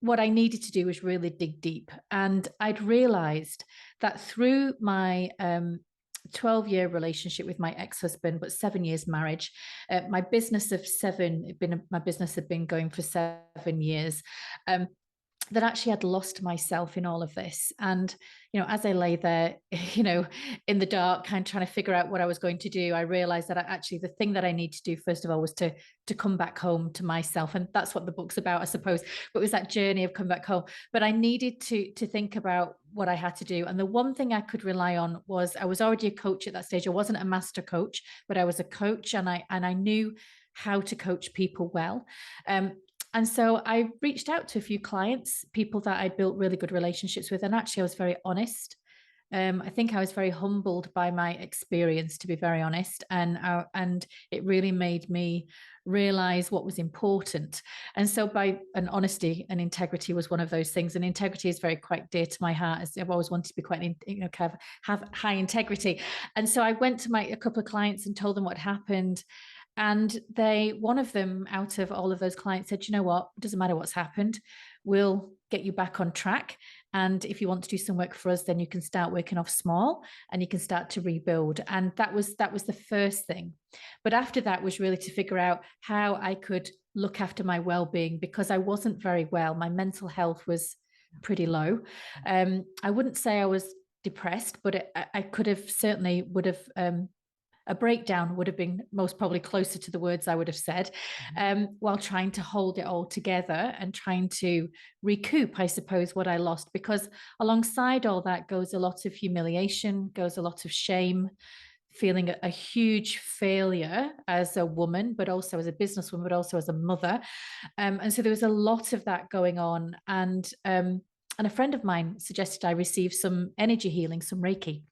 what I needed to do was really dig deep. And I'd realized that through my 12-year relationship with my ex-husband, but 7 years marriage, my business of seven, my business had been going for 7 years. Um, that actually I'd lost myself in all of this. And, as I lay there, in the dark, kind of trying to figure out what I was going to do, I realized that actually the thing that I need to do, first of all, was to come back home to myself. And that's what the book's about, I suppose. But it was that journey of coming back home. But I needed to think about what I had to do. And the one thing I could rely on was I was already a coach at that stage. I wasn't a master coach, but I was a coach, and I knew how to coach people well. And so I reached out to a few clients, people that I built really good relationships with. And actually, I was very honest. I think I was very humbled by my experience, to be very honest. And it really made me realize what was important. And so and honesty and integrity was one of those things. And integrity is very quite dear to my heart, as I've always wanted to be quite, kind of have high integrity. And so I went to a couple of clients and told them what happened. And one of them out of all of those clients said, you know what, it doesn't matter what's happened. We'll get you back on track. And if you want to do some work for us, then you can start working off small and you can start to rebuild. And that was the first thing. But after that was really to figure out how I could look after my well-being, because I wasn't very well. My mental health was pretty low. I wouldn't say I was depressed, but I could have certainly would have a breakdown would have been most probably closer to the words I would have said, while trying to hold it all together and trying to recoup, I suppose, what I lost. Because alongside all that goes a lot of humiliation, goes a lot of shame, feeling a huge failure as a woman, but also as a businesswoman, but also as a mother. And so there was a lot of that going on. And a friend of mine suggested I receive some energy healing, some Reiki.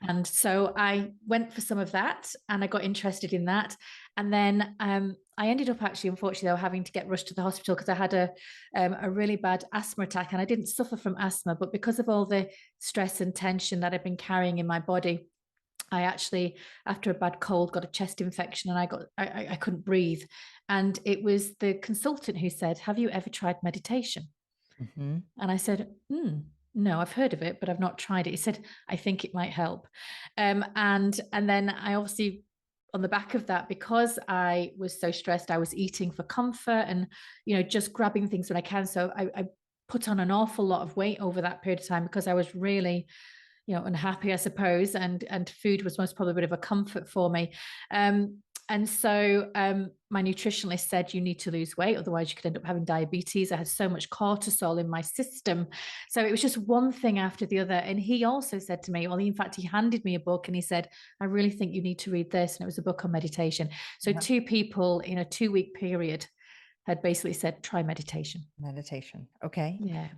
And so I went for some of that and I got interested in that. And then I ended up actually, unfortunately, though, having to get rushed to the hospital because I had a really bad asthma attack. And I didn't suffer from asthma, but because of all the stress and tension that I've been carrying in my body, I actually, after a bad cold, got a chest infection and I couldn't breathe. And it was the consultant who said, have you ever tried meditation? Mm-hmm. And I said, no, I've heard of it, but I've not tried it. He said, I think it might help. And then I obviously, on the back of that, because I was so stressed, I was eating for comfort and, just grabbing things when I can. So I put on an awful lot of weight over that period of time because I was really, unhappy, I suppose. And food was most probably a bit of a comfort for me. And so my nutritionist said, you need to lose weight, otherwise you could end up having diabetes. I had so much cortisol in my system. So it was just one thing after the other. And he also said to me, well, in fact, he handed me a book and he said, I really think you need to read this. And it was a book on meditation. So Yeah. two people in a 2-week period had basically said, try meditation. Meditation. Okay. Yeah.